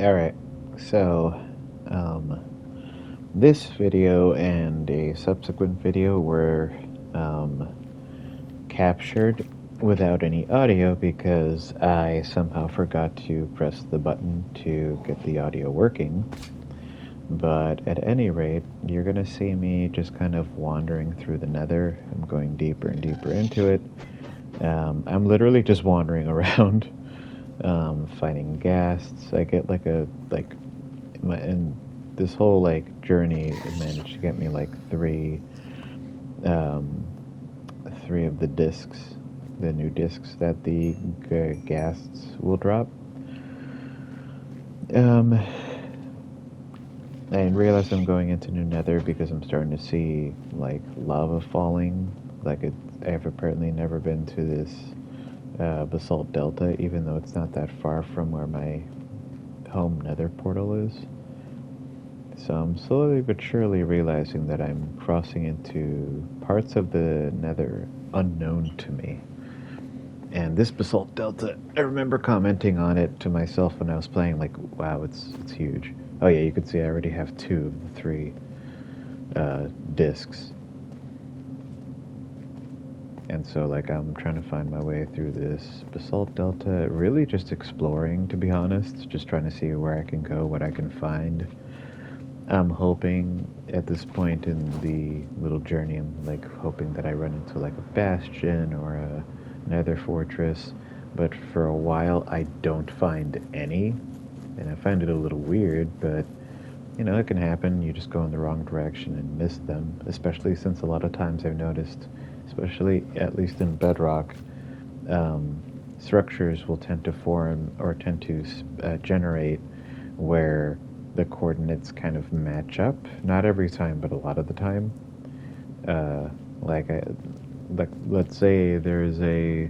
Alright, so, this video and a subsequent video were, captured without any audio because I somehow forgot to press the button to get the audio working. But at any rate, you're gonna see me just kind of wandering through the Nether. I'm going deeper and deeper into it. I'm literally just wandering around, finding ghasts. I get and this whole journey managed to get me um, three of the discs, the new discs that the ghasts will drop. Um, I realize I'm going into New Nether because I'm starting to see lava falling. I've apparently never been to this basalt delta, even though it's not that far from where my home Nether portal is. So I'm slowly but surely realizing that I'm crossing into parts of the Nether unknown to me. And this basalt delta, I remember commenting on it to myself when I was playing, like, wow, it's huge. Oh yeah, you can see I already have two of the three discs. And so, I'm trying to find my way through this basalt delta, really just exploring, to be honest, just trying to see where I can go, what I can find. I'm hoping at this point in the little journey, I'm hoping that I run into a bastion or a nether fortress, but for a while I don't find any, and I find it a little weird, but it can happen. You just go in the wrong direction and miss them, especially since a lot of times I've noticed, especially at least in Bedrock, structures will tend to form or tend to generate where the coordinates kind of match up. Not every time, but a lot of the time. Uh, like, I, let's say there's a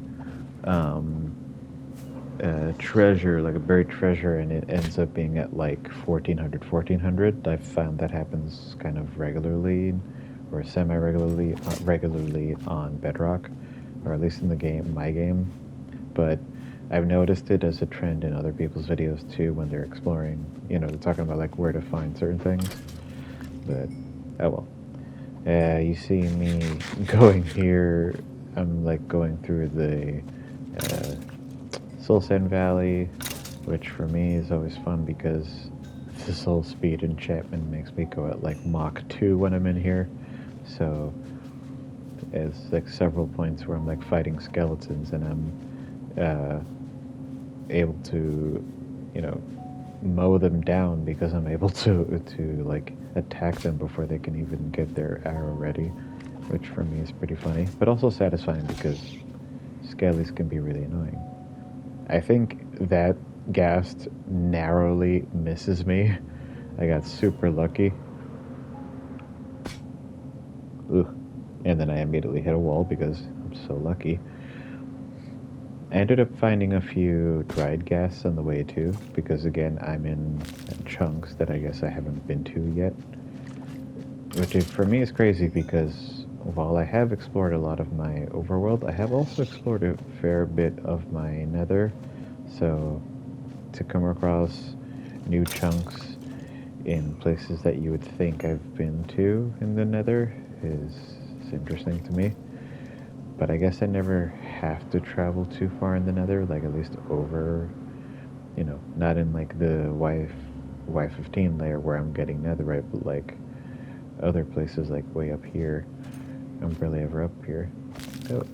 treasure, like a buried treasure, and it ends up being at 1400. I've found that happens kind of regularly, or semi-regularly, regularly on Bedrock, or at least in the game, my game. But I've noticed it as a trend in other people's videos too when they're exploring. They're talking about where to find certain things. But oh well. You see me going here. I'm going through the Soul Sand Valley, which for me is always fun because the soul speed enchantment makes me go at Mach 2 when I'm in here. So it's several points where I'm fighting skeletons and I'm able to, mow them down because I'm able to attack them before they can even get their arrow ready, which for me is pretty funny, but also satisfying because skellies can be really annoying. I think that ghast narrowly misses me. I got super lucky. Ooh. And then I immediately hit a wall because I'm so lucky. I ended up finding a few dried ghasts on the way too, because again, I'm in chunks that I guess I haven't been to yet. Which for me is crazy because while I have explored a lot of my overworld, I have also explored a fair bit of my nether. So to come across new chunks in places that you would think I've been to in the nether is interesting to me. But I guess I never have to travel too far in the nether, at least over, not in the Y15 layer where I'm getting netherite, but other places way up here. I'm barely ever up here. So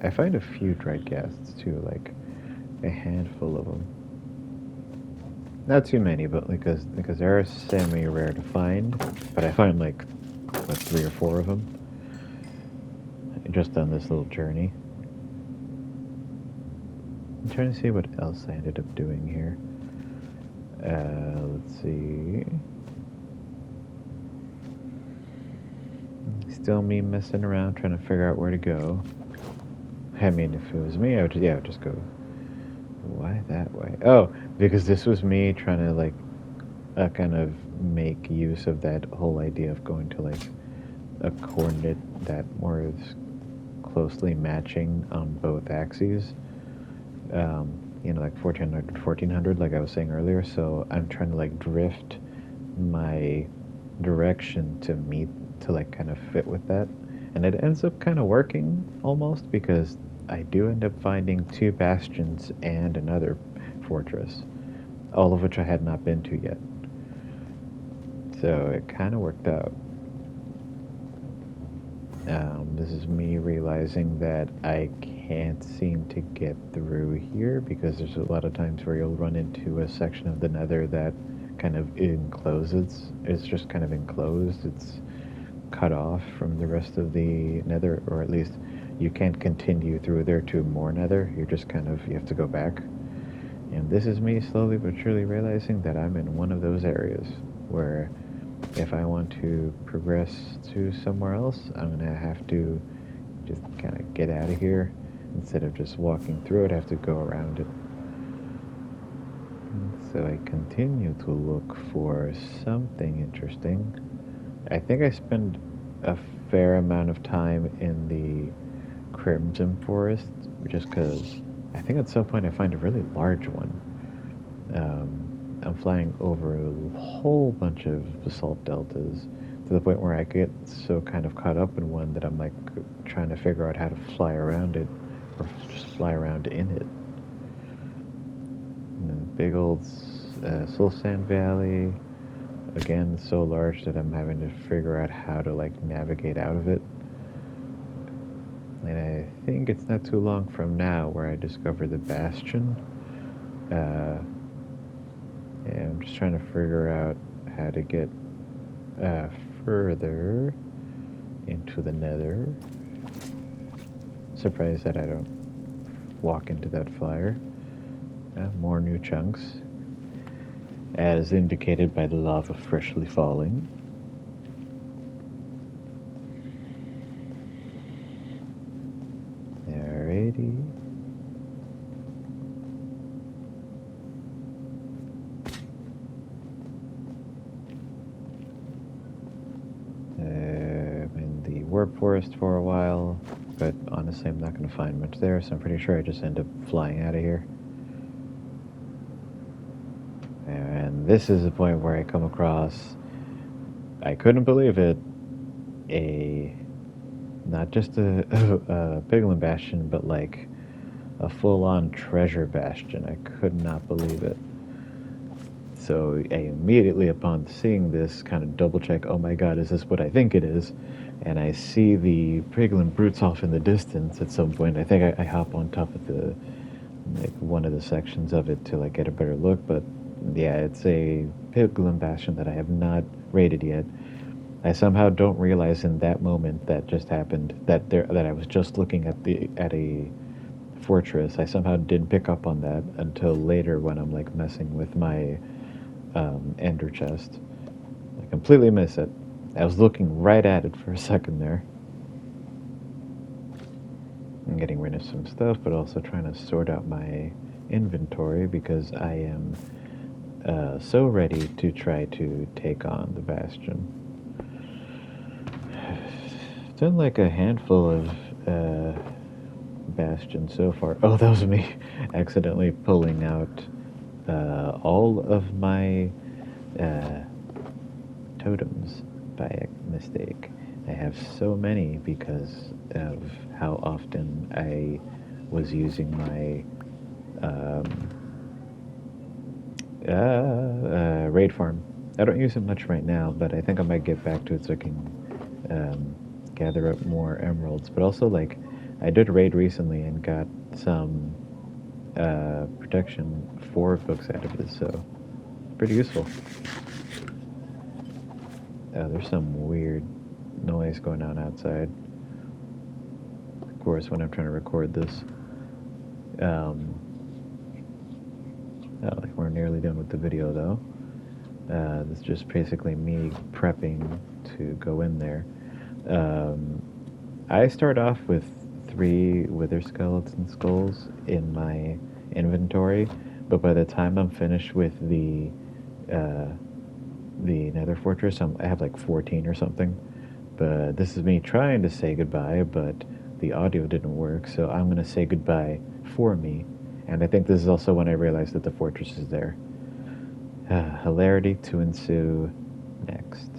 I find a few dried ghasts too, a handful of them. Not too many, but because they're semi-rare to find, but I find 3 or 4 of them just on this little journey. I'm trying to see what else I ended up doing here. Let's see. Still me messing around trying to figure out where to go. I mean, if it was me, I would just go. Why that way? Oh, because this was me trying to kind of make use of that whole idea of going to a coordinate that more is closely matching on both axes. you know, like 1400, 1400, like I was saying earlier. So I'm trying to like drift my direction to meet, to like kind of fit with that. And it ends up kind of working almost, because I do end up finding two bastions and another fortress, all of which I had not been to yet. So it kind of worked out. This is me realizing that I can't seem to get through here, because there's a lot of times where you'll run into a section of the Nether that kind of encloses. It's just kind of enclosed. It's cut off from the rest of the Nether, or at least you can't continue through there to more Nether. You're just kind of, you have to go back. And this is me slowly but surely realizing that I'm in one of those areas where if I want to progress to somewhere else, I'm going to have to just kind of get out of here. Instead of just walking through it, I have to go around it. So I continue to look for something interesting. I think I spend a fair amount of time in the Crimson Forest, just because I think at some point I find a really large one. I'm flying over a whole bunch of basalt deltas, to the point where I get so kind of caught up in one that I'm like trying to figure out how to fly around it, or just fly around in it. And then big old Soul Sand Valley, again so large that I'm having to figure out how to like navigate out of it. And I think it's not too long from now where I discover the Bastion. Yeah, I'm just trying to figure out how to get further into the Nether. Surprised that I don't walk into that fire. More new chunks, as indicated by the lava freshly falling. Alrighty. In the warp forest for a while, but honestly I'm not going to find much there, so I'm pretty sure I just end up flying out of here. And this is the point where I come across, I couldn't believe it, not just a piglin bastion, but like a full-on treasure bastion. I could not believe it. So I immediately, upon seeing this, kind of double check, oh my god, is this what I think it is? And I see the piglin brutes off in the distance at some point. I think I hop on top of the, like, one of the sections of it to like get a better look, but yeah, it's a piglin bastion that I have not raided yet. I somehow don't realize in that moment that just happened that I was just looking at a fortress. I somehow didn't pick up on that until later when I'm like messing with my ender chest. I completely miss it. I was looking right at it for a second there. I'm getting rid of some stuff, but also trying to sort out my inventory, because I am so ready to try to take on the Bastion. Done like a handful of Bastions so far. Oh, that was me accidentally pulling out all of my totems by mistake. I have so many because of how often I was using my raid farm. I don't use it much right now, but I think I might get back to it so I can gather up more emeralds. But also, like, I did raid recently and got some protection 4 books out of it, so pretty useful. There's some weird noise going on outside. Of course, when I'm trying to record this. Like, we're nearly done with the video, though. This is just basically me prepping to go in there. I start off with 3 wither skeleton skulls in my inventory, but by the time I'm finished with the Nether Fortress, I have like 14 or something. But this is me trying to say goodbye, but the audio didn't work, so I'm going to say goodbye for me, And I think this is also when I realized that the fortress is there. Hilarity to ensue next.